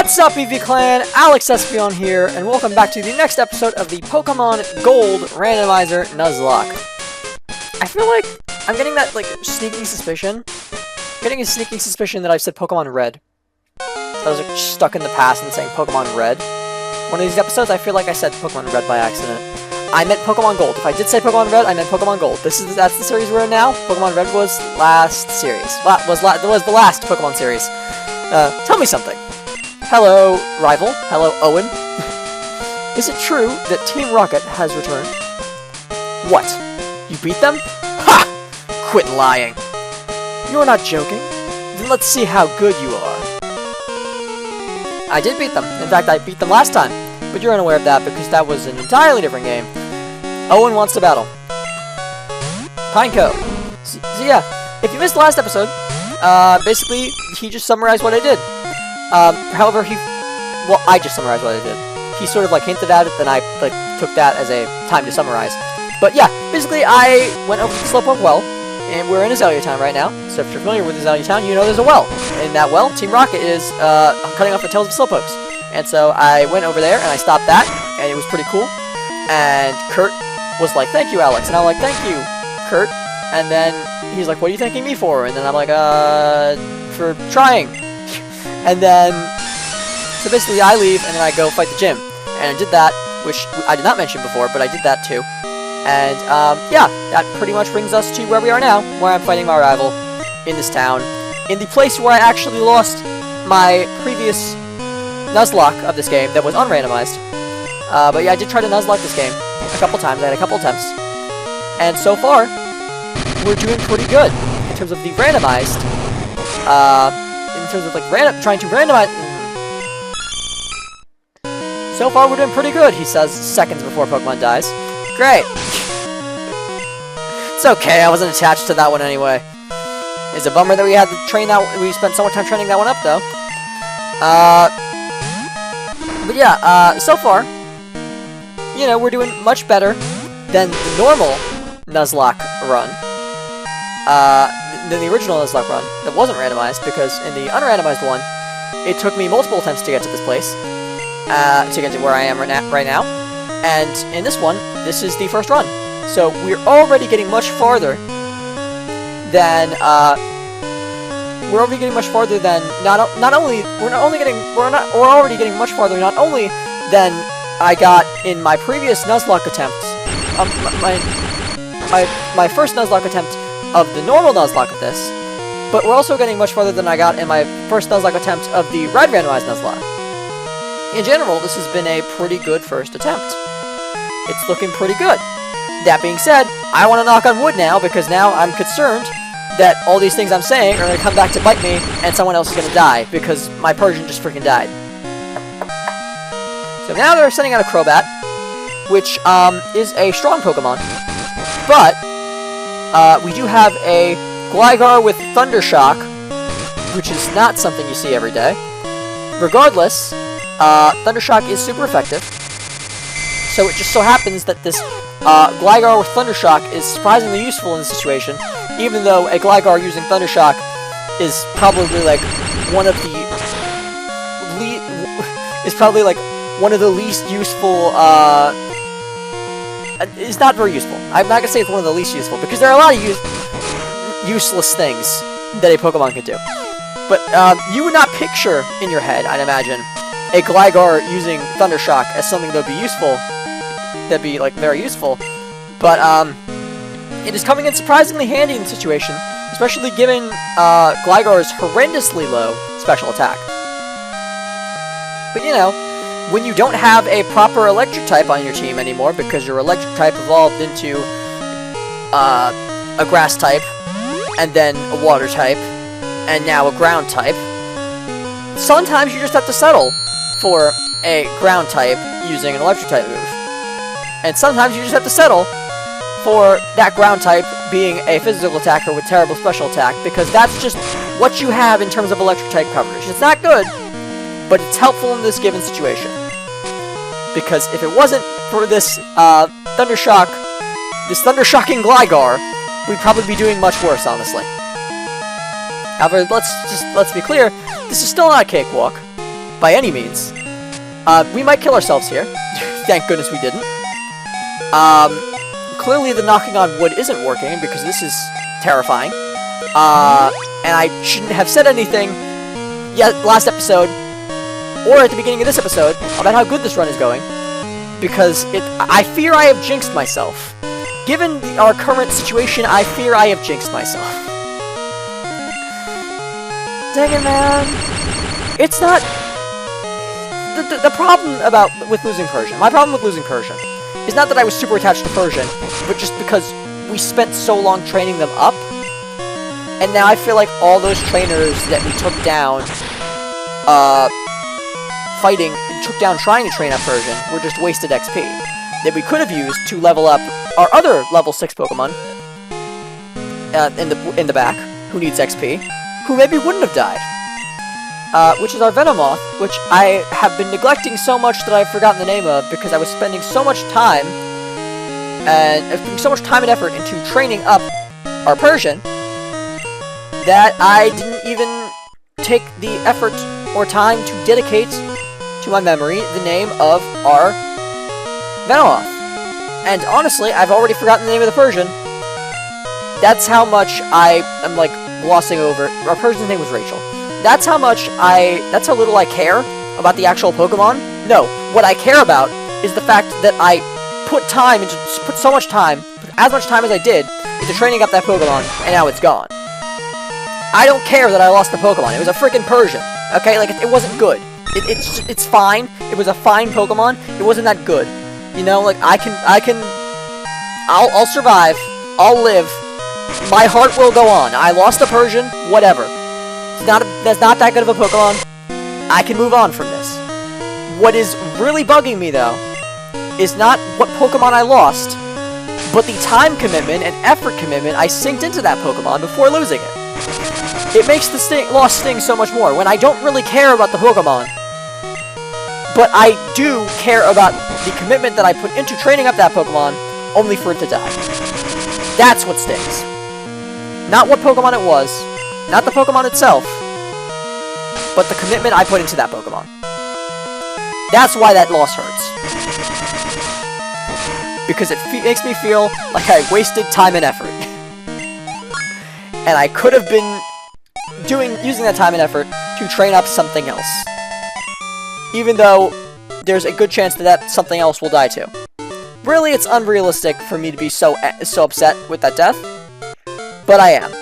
What's up, EV Clan? Alex Espion here, and welcome back to the next episode of the Pokemon Gold Randomizer Nuzlocke. I feel like I'm getting that, sneaking suspicion. I'm getting a sneaking suspicion that I've said Pokemon Red. I was, stuck in the past and saying Pokemon Red. One of these episodes, I feel like I said Pokemon Red by accident. I meant Pokemon Gold. If I did say Pokemon Red, I meant Pokemon Gold. That's the series we're in now. Pokemon Red was last series. Was the last Pokemon series. Tell me something. Hello, rival. Hello, Owen. Is it true that Team Rocket has returned? What? You beat them? Ha! Quit lying. You're not joking? Then let's see how good you are. I did beat them. In fact, I beat them last time. But you're unaware of that because that was an entirely different game. Owen wants to battle. Pinecone. So yeah, if you missed the last episode, basically, he just summarized what I did. However, I just summarized what I did. He sort of, hinted at it, then I, took that as a time to summarize. But yeah, basically, I went over to the Slowpoke well, and we're in Azalea Town right now. So if you're familiar with Azalea Town, you know there's a well. In that well, Team Rocket is, cutting off the tails of Slowpokes. And so I went over there, and I stopped that, and it was pretty cool. And Kurt was like, thank you, Alex. And I'm like, thank you, Kurt. And then he's like, what are you thanking me for? And then I'm like, for trying. And then, so basically I leave, and then I go fight the gym. And I did that, which I did not mention before, but I did that too. And, yeah, that pretty much brings us to where we are now, where I'm fighting my rival in this town. In the place where I actually lost my previous Nuzlocke of this game that was unrandomized. But yeah, I did try to Nuzlocke this game a couple times. I had a couple attempts. And so far, we're doing pretty good in terms of the randomized, in terms of, trying to randomize. So far, we're doing pretty good, he says seconds before Pokemon dies. Great. It's okay, I wasn't attached to that one anyway. It's a bummer that we had to train that. We spent so much time training that one up, though. But yeah, so far, you know, we're doing much better than the normal Nuzlocke run. Than the original Nuzlocke run that wasn't randomized, because in the unrandomized one, it took me multiple attempts to get to this place, to get to where I am right now. And in this one, this is the first run. So we're already getting much farther than, we're already getting much farther than, we're already getting much farther not only than I got in my previous Nuzlocke attempts, my first Nuzlocke attempt of the normal Nuzlocke of this, but we're also getting much farther than I got in my first Nuzlocke attempt of the Red Randomized Nuzlocke. In general, this has been a pretty good first attempt. It's looking pretty good. That being said, I want to knock on wood now, because now I'm concerned that all these things I'm saying are going to come back to bite me, and someone else is going to die, because my Persian just freaking died. So now they're sending out a Crobat, which is a strong Pokemon, but we do have a Gligar with Thundershock, which is not something you see every day. Regardless, Thundershock is super effective, so it just so happens that this Gligar with Thundershock is surprisingly useful in this situation, even though a Gligar using Thundershock is probably one of the least useful, it's not very useful. I'm not gonna say it's one of the least useful, because there are a lot of useless things that a Pokemon can do. But, you would not picture in your head, I'd imagine, a Gligar using Thundershock as something that would be useful, that'd be, very useful. But, it is coming in surprisingly handy in the situation, especially given, Gligar's horrendously low special attack. But, you know, when you don't have a proper electric type on your team anymore, because your electric type evolved into, a grass type, and then a water type, and now a ground type, sometimes you just have to settle for a ground type using an electric type move. And sometimes you just have to settle for that ground type being a physical attacker with terrible special attack, because that's just what you have in terms of electric type coverage. It's not good, but it's helpful in this given situation. Because if it wasn't for this Thundershocking Gligar, we'd probably be doing much worse, honestly. However, let's be clear, this is still not a cakewalk. by any means. We might kill ourselves here. Thank goodness we didn't. Clearly the knocking on wood isn't working, because this is terrifying. And I shouldn't have said anything yet last episode, or at the beginning of this episode, about how good this run is going, because I fear I have jinxed myself. Given our current situation, I fear I have jinxed myself. Dang it, man. It's not... The problem with losing Persian, my problem with losing Persian, is not that I was super attached to Persian, but just because we spent so long training them up, and now I feel like all those trainers that we took down, trying to train up Persian, were just wasted XP, that we could have used to level up our other level 6 Pokemon, in the back, who needs XP, who maybe wouldn't have died. Which is our Venomoth, which I have been neglecting so much that I've forgotten the name of, because I was spending so much time, and effort into training up our Persian, that I didn't even take the effort or time to dedicate to my memory the name of our Venomoth. And honestly, I've already forgotten the name of the Persian. That's how much I am, like, glossing over. Our Persian's name was Rachel. That's how little I care about the actual Pokemon. No, what I care about is the fact that I put so much time, as much time as I did, into training up that Pokemon, and now it's gone. I don't care that I lost the Pokemon. It was a freaking Persian. Okay, like, it wasn't good. It's fine. It was a fine Pokemon. It wasn't that good. You know, like, I'll survive. I'll live. My heart will go on. I lost the Persian. Whatever. That's not that good of a Pokemon. I can move on from this. What is really bugging me, though, is not what Pokemon I lost, but the time commitment and effort commitment I synced into that Pokemon before losing it. It makes the loss sting so much more, when I don't really care about the Pokemon, but I do care about the commitment that I put into training up that Pokemon, only for it to die. That's what stings. Not what Pokemon it was, not the Pokemon itself, but the commitment I put into that Pokemon. That's why that loss hurts. Because it makes me feel like I wasted time and effort. And I could have been using that time and effort to train up something else. Even though there's a good chance that something else will die too. Really, it's unrealistic for me to be so upset with that death, but I am.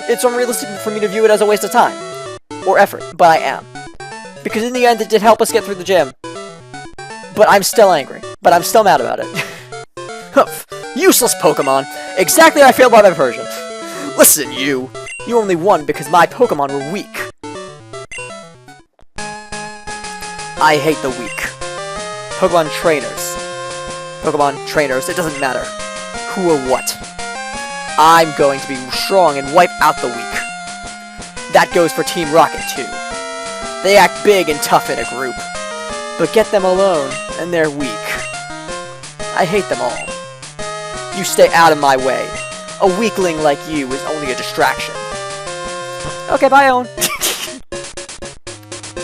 It's unrealistic for me to view it as a waste of time or effort, but I am. Because in the end, it did help us get through the gym. But I'm still angry. But I'm still mad about it. Useless Pokemon! Exactly how I feel about my Persian. Listen, you! You only won because my Pokemon were weak. I hate the weak. Pokemon trainers. It doesn't matter who or what. I'm going to be strong and wipe out the weak. That goes for Team Rocket, too. They act big and tough in a group, but get them alone, and they're weak. I hate them all. You stay out of my way. A weakling like you is only a distraction. Okay, bye, Owen.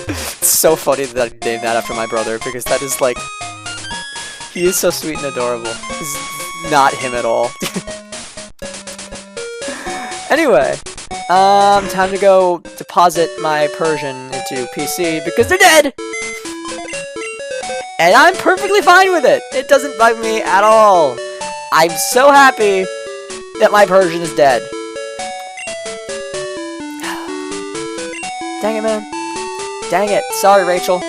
It's so funny that I named that after my brother, because that is, like... He is so sweet and adorable. This is not him at all. Anyway, time to go deposit my Persian into PC, because they're dead! And I'm perfectly fine with it! It doesn't bug me at all! I'm so happy that my Persian is dead. Dang it, man. Dang it. Sorry, Rachel.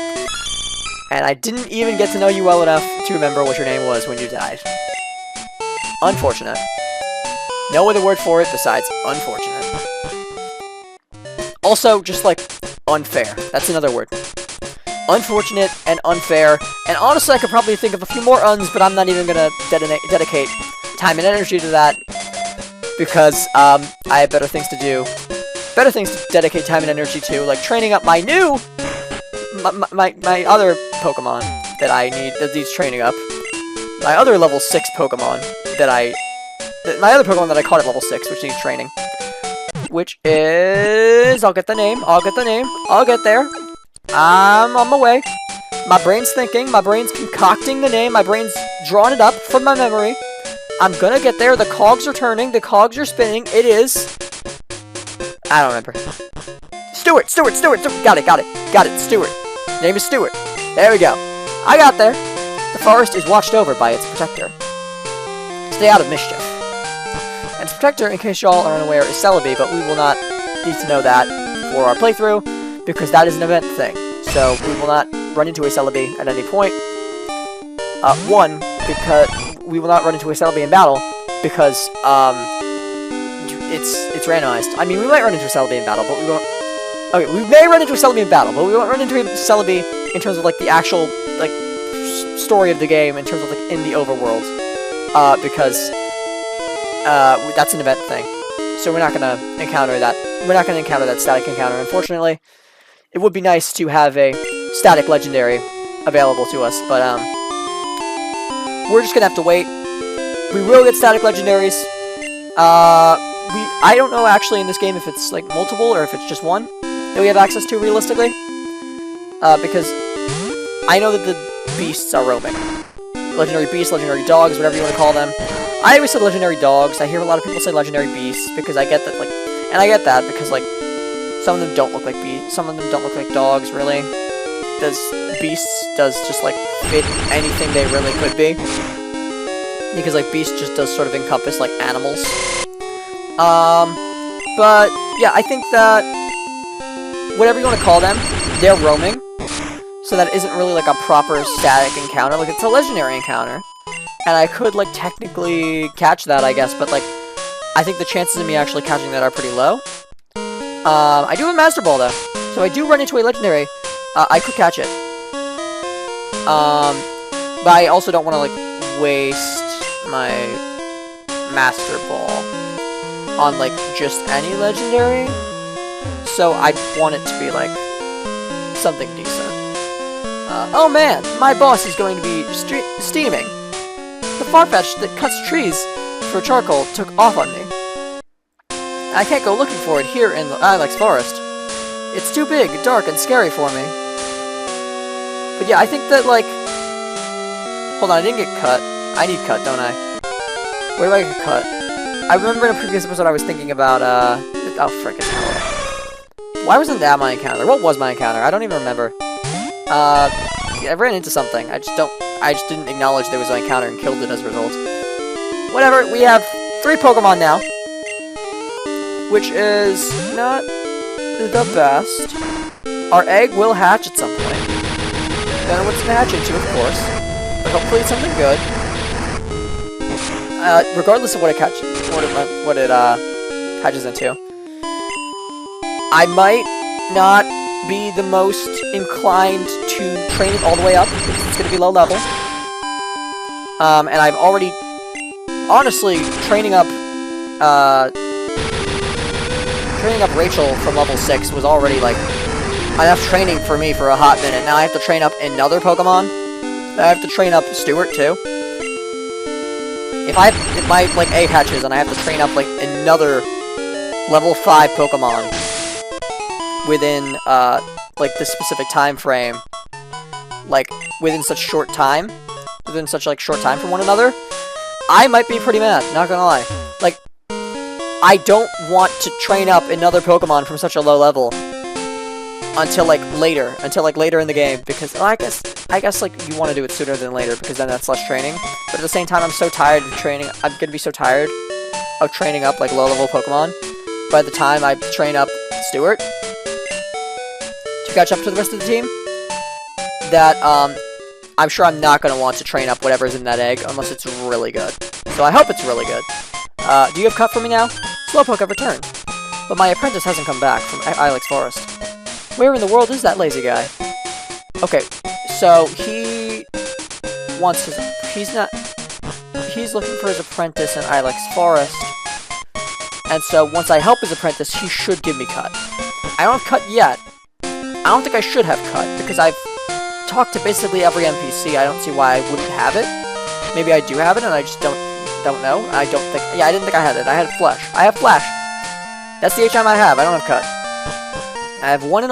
And I didn't even get to know you well enough to remember what your name was when you died. Unfortunate. No other word for it besides unfortunate. Also, just like, unfair. That's another word. Unfortunate and unfair. And honestly, I could probably think of a few more uns, but I'm not even gonna dedicate time and energy to that. Because, I have better things to do. Better things to dedicate time and energy to, like training up my new... My other Pokemon that needs training up. My other level 6 Pokemon my other Pokemon that I caught at level 6, which needs training. Which is... I'll get the name. I'll get there. I'm on my way. My brain's thinking, my brain's concocting the name, my brain's drawing it up from my memory. I'm gonna get there. The cogs are turning, the cogs are spinning. It is... I don't remember. Stuart! Got it. Stuart. Name is Stuart. There we go. I got there. The forest is watched over by its protector. Stay out of mischief. And its protector, in case y'all are unaware, is Celebi, but we will not need to know that for our playthrough, because that is an event thing. So we will not run into a Celebi at any point. One, because we will not run into a Celebi in battle, because it's randomized. I mean, we might run into a Celebi in battle, but we won't. Okay, we may run into a Celebi in battle, but we won't run into a Celebi in terms of like the actual like story of the game, in terms of like in the overworld, because that's an event thing. So we're not gonna encounter that. We're not gonna encounter that static encounter, unfortunately. It would be nice to have a static legendary available to us, but we're just gonna have to wait. We will get static legendaries. I don't know actually in this game if it's like multiple or if it's just one that we have access to realistically. Because I know that the beasts are roaming. Legendary beasts, legendary dogs, whatever you want to call them. I always said legendary dogs. I hear a lot of people say legendary beasts because I get that, like, and I get that because like some of them don't look like beasts, some of them don't look like dogs really. Beasts does just like fit anything they really could be. Because like beast just does sort of encompass like animals. But yeah, I think that whatever you want to call them, they're roaming. So that isn't really like a proper static encounter. Like it's a legendary encounter. And I could like technically catch that, I guess, but like I think the chances of me actually catching that are pretty low. I do have a Master Ball though. So I do run into a legendary. I could catch it. But I also don't want to like waste my Master Ball on like just any legendary, so I want it to be like something decent. Oh man, my boss is going to be steaming. The Farfetch that cuts trees for charcoal took off on me. I can't go looking for it here in the Ilex Forest. It's too big, dark, and scary for me. But yeah, I think that like... Hold on, I didn't get cut. I need cut, don't I? Where do I get cut? I remember in a previous episode I was thinking about, oh, frickin' hell. Why wasn't that my encounter? What was my encounter? I don't even remember. I ran into something. I just didn't acknowledge there was an encounter and killed it as a result. Whatever, we have 3 Pokemon now. Which is not the best. Our egg will hatch at some point. Don't know what it's gonna hatch into, of course. But hopefully it's something good. Regardless of what it hatches into. I might not be the most inclined to train it all the way up, because it's going to be low level. And I've already, honestly, training up Rachel from level 6 was already, like, enough training for me for a hot minute. Now I have to train up another Pokemon. I have to train up Stuart, too. If my, like, egg hatches and I have to train up, like, another level 5 Pokemon within, like, this specific time frame, like, within such short time from one another, I might be pretty mad, not gonna lie. Like, I don't want to train up another Pokemon from such a low level until later in the game, because, well, I guess, like, you want to do it sooner than later, because then that's less training, but at the same time, I'm so tired of training, I'm gonna be so tired of training up, like, low-level Pokemon by the time I train up Stuart to catch up to the rest of the team, that, I'm sure I'm not gonna want to train up whatever's in that egg, unless it's really good. So I hope it's really good. Do you have cut for me now? Slowpoke have returned, but my apprentice hasn't come back from Ilex Forest. Where in the world is that lazy guy? Okay, so he wants his... He's looking for his apprentice in Ilex Forest. And so once I help his apprentice, he should give me cut. I don't have cut yet. I don't think I should have cut, because I've talked to basically every NPC. I don't see why I wouldn't have it. Maybe I do have it, and I just don't know. I don't think... Yeah, I didn't think I had it. I had Flash. I have Flash. That's the HM I have. I don't have cut. I have one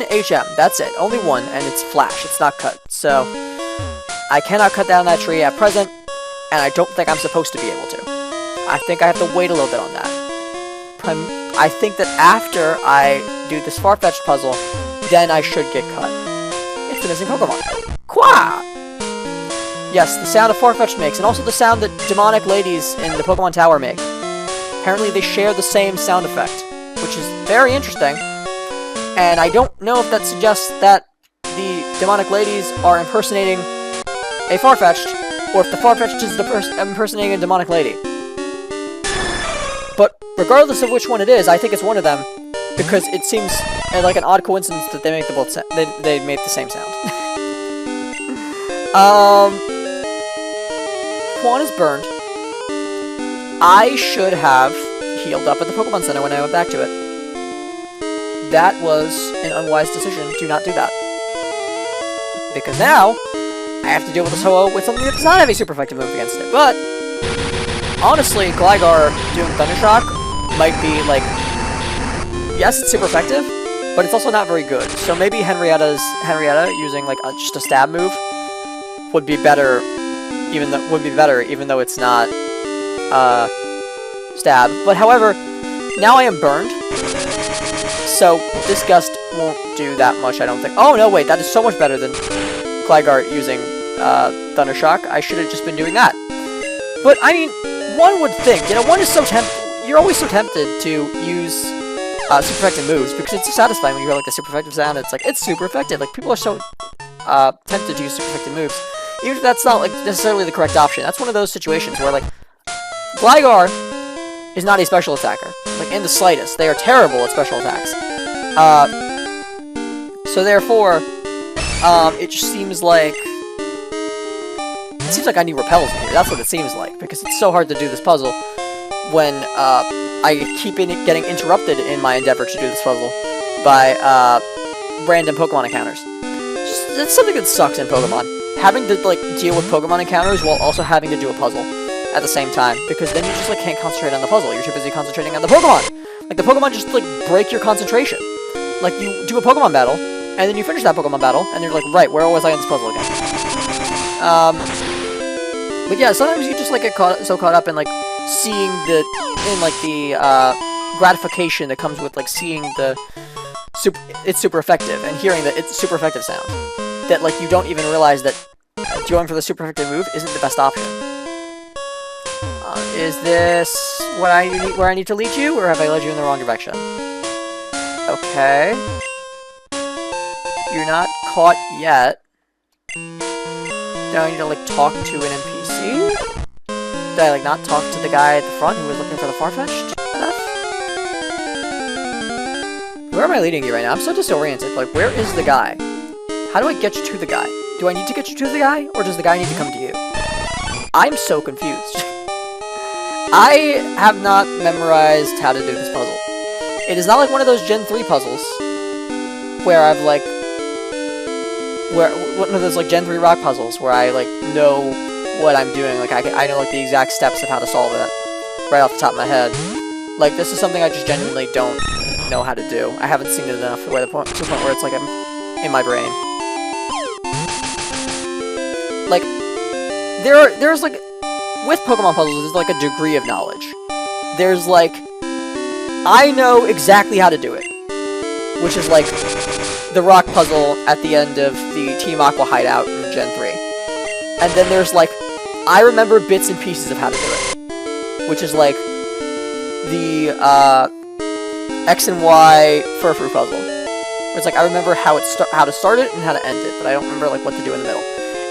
HM. That's it. Only one, and it's flash. It's not cut. So I cannot cut down that tree at present, and I don't think I'm supposed to be able to. I think I have to wait a little bit on that. I think that after I do this far-fetched puzzle, then I should get cut. It's the missing Pokemon. Qua! Yes, the sound a Farfetch'd makes, and also the sound that demonic ladies in the Pokemon Tower make. Apparently they share the same sound effect, which is very interesting. And I don't know if that suggests that the demonic ladies are impersonating a Farfetch'd, or if the Farfetch'd is the impersonating a demonic lady. But regardless of which one it is, I think it's one of them, because it seems like an odd coincidence that they make the both they make the same sound. Quan is burned. I should have healed up at the Pokemon Center when I went back to it. That was an unwise decision to not do that. Because now, I have to deal with this Ho-Oh with something that does not have a super effective move against it. But, honestly, Gligar doing Thundershock might be, like, yes, it's super effective, but it's also not very good. So maybe Henrietta using, like, just a stab move would be better, even though it's not, stab. But, however, now I am burned, so this Gust won't do that much, I don't think. Oh, no, wait, that is so much better than Gligar using, Thundershock. I should have just been doing that. But, I mean, one would think, you know, you're always so tempted to use, super effective moves, because it's so satisfying when you hear, like, the super effective sound. It's like, it's super effective. Like, people are so, tempted to use super effective moves, even if that's not, like, necessarily the correct option. That's one of those situations where, like, Gligar is not a special attacker. Like, in the slightest. They are terrible at special attacks. So therefore, it just seems like... It seems like I need repels in here. That's what it seems like. Because it's so hard to do this puzzle when, I keep getting interrupted in my endeavor to do this puzzle by, random Pokemon encounters. It's something that sucks in Pokemon. Having to, like, deal with Pokemon encounters while also having to do a puzzle at the same time, because then you just, like, can't concentrate on the puzzle. You're too busy concentrating on the Pokemon! Like, the Pokemon just, like, break your concentration. Like, you do a Pokemon battle, and then you finish that Pokemon battle, and you're like, right, where was I in this puzzle again? But yeah, sometimes you just, like, get so caught up in, like, seeing the gratification that comes with, like, seeing it's super effective, and hearing that it's super effective sound, that, like, you don't even realize that going for the super effective move isn't the best option. Is this where I need to lead you, or have I led you in the wrong direction? Okay. You're not caught yet. Do I need to, like, talk to an NPC? Did I, like, not talk to the guy at the front who was looking for the Farfetch'd enough? Where am I leading you right now? I'm so disoriented. Like, where is the guy? How do I get you to the guy? Do I need to get you to the guy, or does the guy need to come to you? I'm so confused. I have not memorized how to do this puzzle. It is not like one of those Gen 3 puzzles, where I've, like, one of those, like, Gen 3 rock puzzles, where I, like, know what I'm doing. Like, I know, like, the exact steps of how to solve it, right off the top of my head. Like, this is something I just genuinely don't know how to do. I haven't seen it enough to the point where it's, like, I'm in my brain. Like, there's, like, with Pokemon puzzles, there's, like, a degree of knowledge. There's, like, I know exactly how to do it. Which is, like, the rock puzzle at the end of the Team Aqua hideout in Gen 3. And then there's, like, I remember bits and pieces of how to do it. Which is, like, the, X and Y Furfru puzzle. Where it's, like, I remember how to start it and how to end it, but I don't remember, like, what to do in the middle.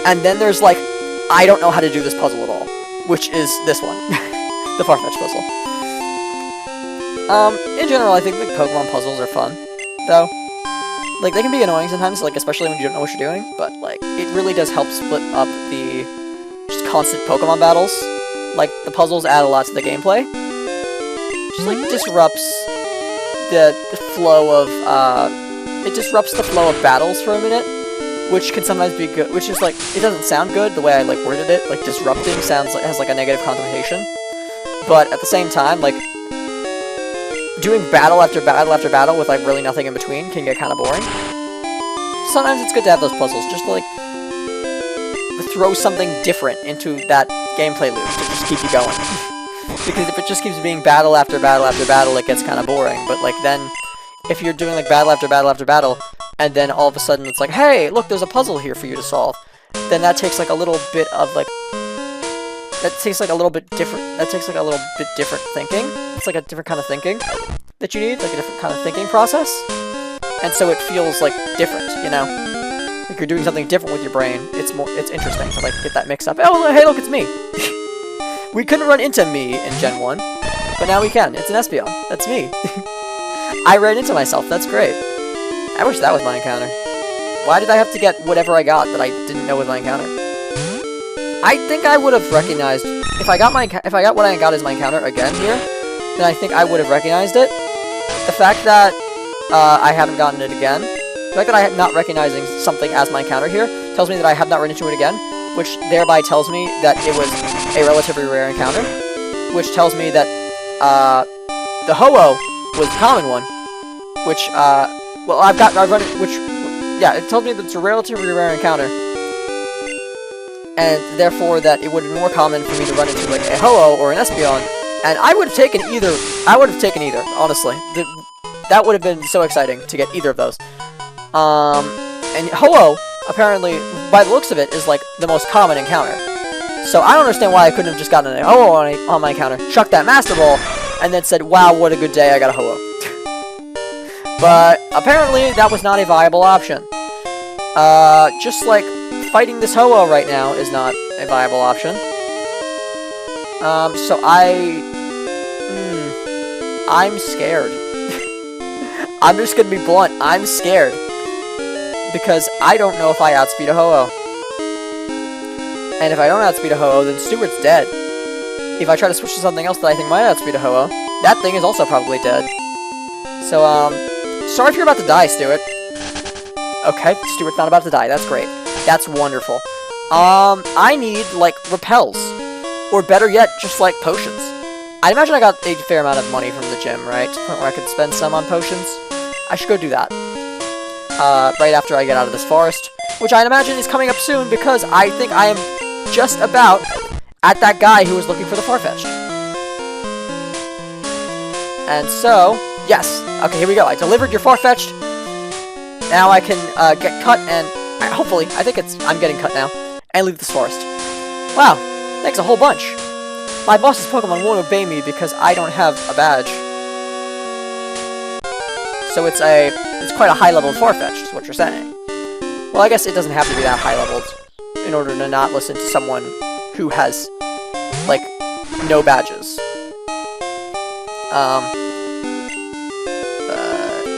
And then there's, like, I don't know how to do this puzzle at all. Which is this one. The Farfetch'd puzzle. In general, I think, like, Pokemon puzzles are fun, though. Like, they can be annoying sometimes, like, especially when you don't know what you're doing, but, like, it really does help split up the just constant Pokemon battles. Like, the puzzles add a lot to the gameplay. Just, like, disrupts the flow of, it disrupts the flow of battles for a minute, which can sometimes be good, which is, like, it doesn't sound good the way I, like, worded it. Like, disrupting sounds like, has, like, a negative connotation. But at the same time, like, doing battle after battle after battle with, like, really nothing in between can get kind of boring. Sometimes it's good to have those puzzles, just to, like, throw something different into that gameplay loop to just keep you going. Because if it just keeps being battle after battle after battle, it gets kind of boring. But, like, then, if you're doing, like, battle after battle after battle, and then all of a sudden it's like, hey, look, there's a puzzle here for you to solve, then that takes, like, a little bit of, like, that takes, like, a little bit different thinking. It's, like, a different kind of thinking that you need, like, a different kind of thinking process. And so it feels, like, different, you know? Like, you're doing something different with your brain. It's interesting to, like, get that mix up. Oh, hey, look, it's me! We couldn't run into me in Gen 1, but now we can. It's an Espeon. That's me. I ran into myself. That's great. I wish that was my encounter. Why did I have to get whatever I got that I didn't know was my encounter? I think I would have recognized if I got what I got as my encounter again here, then I think I would have recognized it. The fact that I haven't gotten it again, the fact that I am not recognizing something as my encounter here tells me that I have not run into it again, which thereby tells me that it was a relatively rare encounter, which tells me that the Ho-Oh was the common one, which well, I've run it, which, yeah, it tells me that it's a relatively rare encounter, and therefore that it would be more common for me to run into, like, a Ho-Oh or an Espeon, and I would have taken either, honestly. That would have been so exciting to get either of those. And Ho-Oh, apparently, by the looks of it, is, like, the most common encounter. So I don't understand why I couldn't have just gotten a Ho-Oh on my encounter, chucked that Master Ball, and then said, wow, what a good day, I got a Ho-Oh. But apparently that was not a viable option. Just like fighting this Ho-Oh right now is not a viable option. So I'm scared. I'm just gonna be blunt, I'm scared. Because I don't know if I outspeed a Ho-Oh. And if I don't outspeed a Ho-Oh, then Stuart's dead. If I try to switch to something else that I think might outspeed a Ho-Oh, that thing is also probably dead. So, sorry if you're about to die, Stuart. Okay, Stuart's not about to die. That's great. That's wonderful. I need, like, repels. Or better yet, just, like, potions. I imagine I got a fair amount of money from the gym, right? To the point where I could spend some on potions. I should go do that. Right after I get out of this forest. Which I imagine is coming up soon, because I think I am just about at that guy who was looking for the Farfetch'd. And so, yes. Okay, here we go. I delivered your Farfetch'd. Now I can get cut and hopefully, I'm getting cut now and leave this forest. Wow, thanks a whole bunch. My boss's Pokemon won't obey me because I don't have a badge. So it's quite a high level Farfetch'd, is what you're saying. Well, I guess it doesn't have to be that high leveled in order to not listen to someone who has, like, no badges.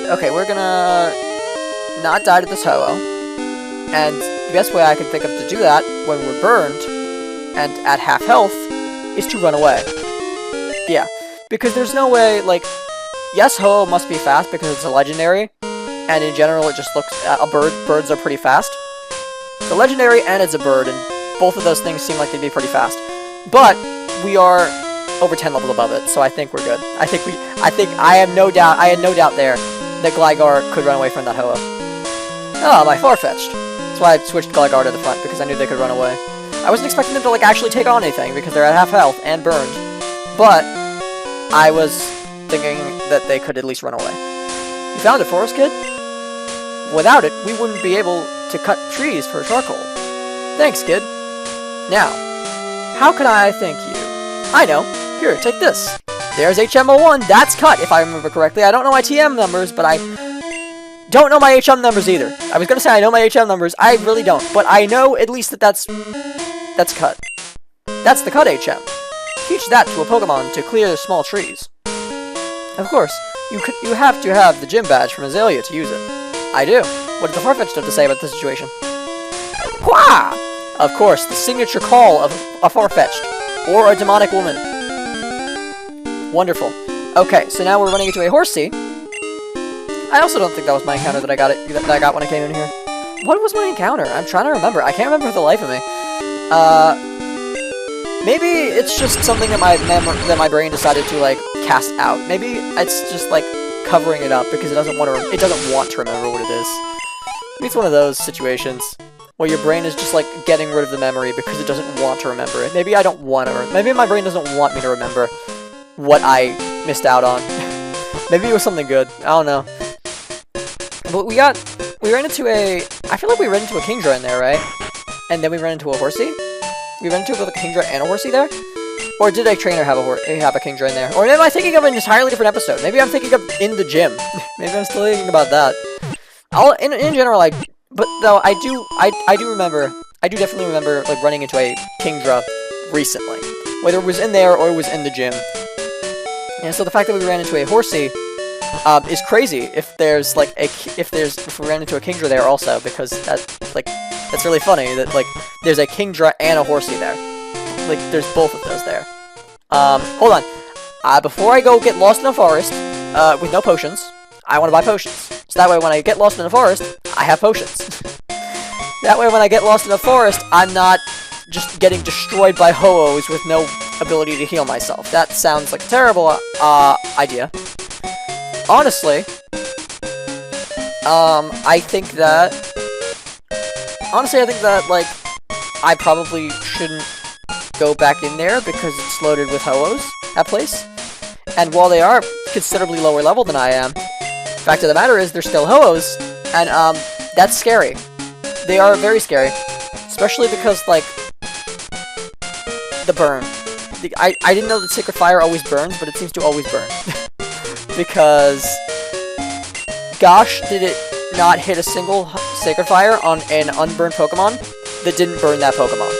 Okay, we're gonna not die to this Ho-Oh. And the best way I can think of to do that when we're burned and at half health is to run away. Yeah, because there's no way, like, yes, Ho-Oh must be fast because it's a legendary, and in general it just looks, birds are pretty fast. It's a legendary and it's a bird, and both of those things seem like they'd be pretty fast. But we are over 10 levels above it, so I think we're good. I had no doubt there that Gligar could run away from that Ho-Oh. Oh, my Farfetch'd. That's why I switched Gligar to the front, because I knew they could run away. I wasn't expecting them to, like, actually take on anything, because they're at half health and burned. But I was thinking that they could at least run away. You found it, Forest Kid? Without it, we wouldn't be able to cut trees for charcoal. Thanks, kid. Now, how can I thank you? I know. Here, take this. There's HM01. That's cut, if I remember correctly. I don't know my TM numbers, but I don't know my HM numbers either. I was going to say I know my HM numbers. I really don't. But I know at least that that's cut. That's the cut HM. Teach that to a Pokemon to clear small trees. Of course, you have to have the gym badge from Azalea to use it. I do. What does the Farfetch'd have to say about this situation? Quah! Of course, the signature call of a Farfetch'd. Or a demonic woman. Wonderful. Okay, so now we're running into a Horsea. I also don't think that was my encounter that I got when I came in here. What was my encounter? I'm trying to remember. I can't remember for the life of me. Maybe it's just something that my brain decided to like cast out. Maybe it's just like covering it up because it doesn't want to remember what it is. Maybe it's one of those situations where your brain is just like getting rid of the memory because it doesn't want to remember it. Maybe I don't want to. Maybe my brain doesn't want me to remember what I missed out on. Maybe it was something good. I don't know. But we ran into a. I feel like we ran into a Kingdra in there, right? And then we ran into a horsey. We ran into both a Kingdra and a horsey there? Or did a trainer have a Kingdra in there? Or am I thinking of an entirely different episode? Maybe I'm thinking of in the gym. Maybe I'm still thinking about that. In general, like, but though I do definitely remember like running into a Kingdra recently, whether it was in there or it was in the gym. And so the fact that we ran into a horsey is crazy. If we ran into a Kingdra there also, because that's really funny that like there's a Kingdra and a horsey there. Like there's both of those there. Hold on. Before I go get lost in a forest with no potions, I want to buy potions. So that way when I get lost in a forest, I have potions. That way when I get lost in a forest, I'm not just getting destroyed by ho-ohs with no ability to heal myself. That sounds like a terrible idea. Honestly, I think that like I probably shouldn't go back in there because it's loaded with ho-ohs, that place. And while they are considerably lower level than I am, fact of the matter is they're still ho-ohs, and that's scary. They are very scary, especially because like the burn. I didn't know that Sacred Fire always burns, but it seems to always burn. Because gosh, did it not hit a single Sacred Fire on an unburned Pokemon that didn't burn that Pokemon.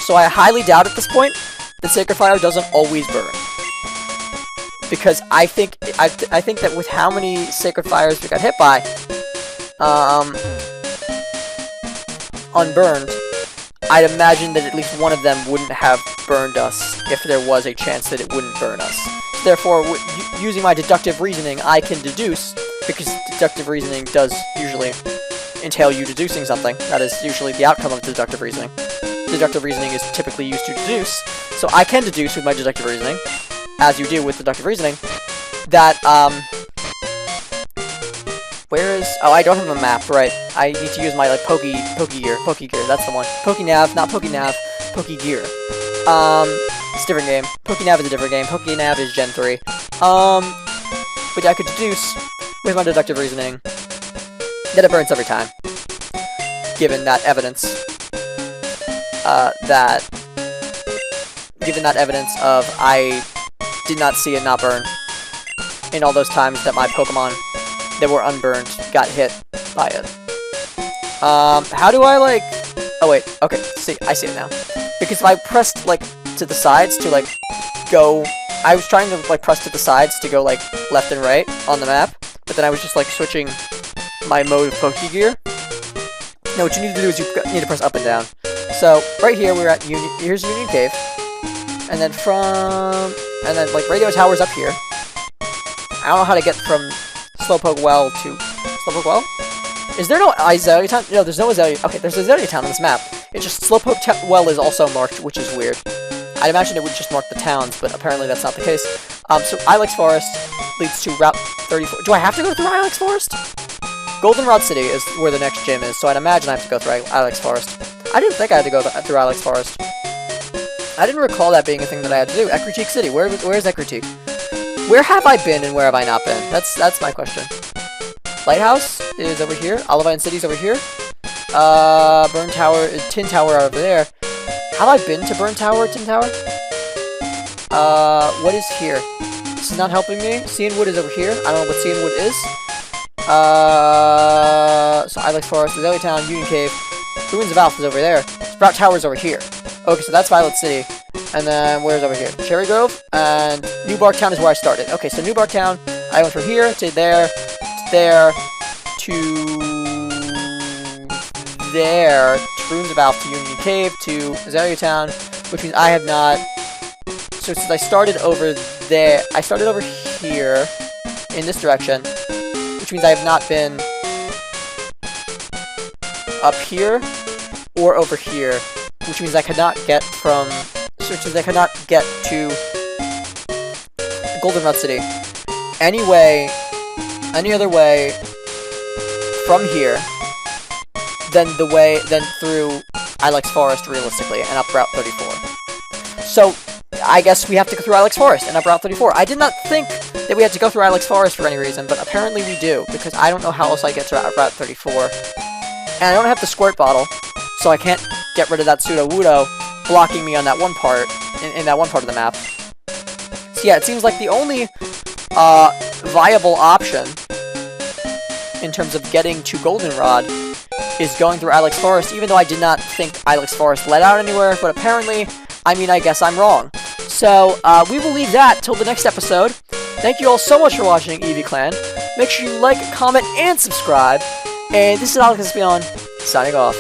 So I highly doubt at this point that Sacred Fire doesn't always burn. Because I think that with how many Sacred Fires we got hit by, unburned, I'd imagine that at least one of them wouldn't have burned us if there was a chance that it wouldn't burn us. Therefore, using my deductive reasoning, I can deduce, because deductive reasoning does usually entail you deducing something. That is usually the outcome of deductive reasoning. Deductive reasoning is typically used to deduce, so I can deduce with my deductive reasoning, as you do with deductive reasoning, that, where is... Oh, I don't have a map, right. I need to use my, like, Pokegear, that's the one. Pokenav, not Pokenav, Pokegear. It's a different game. Pokenav is a different game. Pokenav is Gen 3. Which I could deduce with my deductive reasoning that it burns every time. Given that evidence. Given that evidence of I did not see it not burn in all those times that my Pokemon that were unburned got hit by it. How do I, like... Oh, wait. Okay, see, I see it now. Because if I pressed, like, to the sides to, like, go... I was trying to, like, press to the sides to go, like, left and right on the map, but then I was just, like, switching my mode of Pokegear. Now, what you need to do is you need to press up and down. So, right here, we're at here's Union Cave. And then like, Radio Tower's up here. I don't know how to get from Slowpoke Well to... Slowpoke Well? Is there no Azalea Town? No, there's no Azalea... Okay, there's Azalea Town on this map. It's just Slowpoke Well is also marked, which is weird. I'd imagine it would just mark the towns, but apparently that's not the case. So Ilex Forest leads to Route 34. Do I have to go through Ilex Forest? Goldenrod City is where the next gym is, so I'd imagine I have to go through Ilex Forest. I didn't think I had to go through Ilex Forest. I didn't recall that being a thing that I had to do. Ecruteak City. Where is Ecruteak? Where have I been and where have I not been? That's my question. Lighthouse is over here. Olivine City is over here. Burn Tower, Tin Tower are over there. Have I been to Burn Tower, Tin Tower? What is here? This is not helping me. Cianwood is over here. I don't know what Cianwood is. So Ilex Forest, Azalea Town, Union Cave. Ruins of Alpha is over there. Sprout Tower is over here. Okay, so that's Violet City. And then, where's over here? Cherry Grove, and New Bark Town is where I started. Okay, so New Bark Town, I went from here to there, to there, to there, to Ruins of Alpha, to Union Cave, to Azalea Town, which means I have not... So since I started over there, I started over here, in this direction, which means I have not been up here, or over here, which means I could not get from, which means I could not get to Goldenrod City any other way from here than through Ilex Forest realistically and up Route 34. So I guess we have to go through Ilex Forest and up Route 34. I did not think that we had to go through Ilex Forest for any reason, but apparently we do, because I don't know how else I get to Route 34. And I don't have the Squirt Bottle, so I can't get rid of that Pseudo-Wudo blocking me on that one part, in that one part of the map. So yeah, it seems like the only viable option in terms of getting to Goldenrod is going through Ilex Forest, even though I did not think Ilex Forest led out anywhere, but apparently, I mean, I guess I'm wrong. So, we will leave that till the next episode. Thank you all so much for watching, Eevee Clan. Make sure you like, comment, and subscribe. And this is Alex Espion, signing off.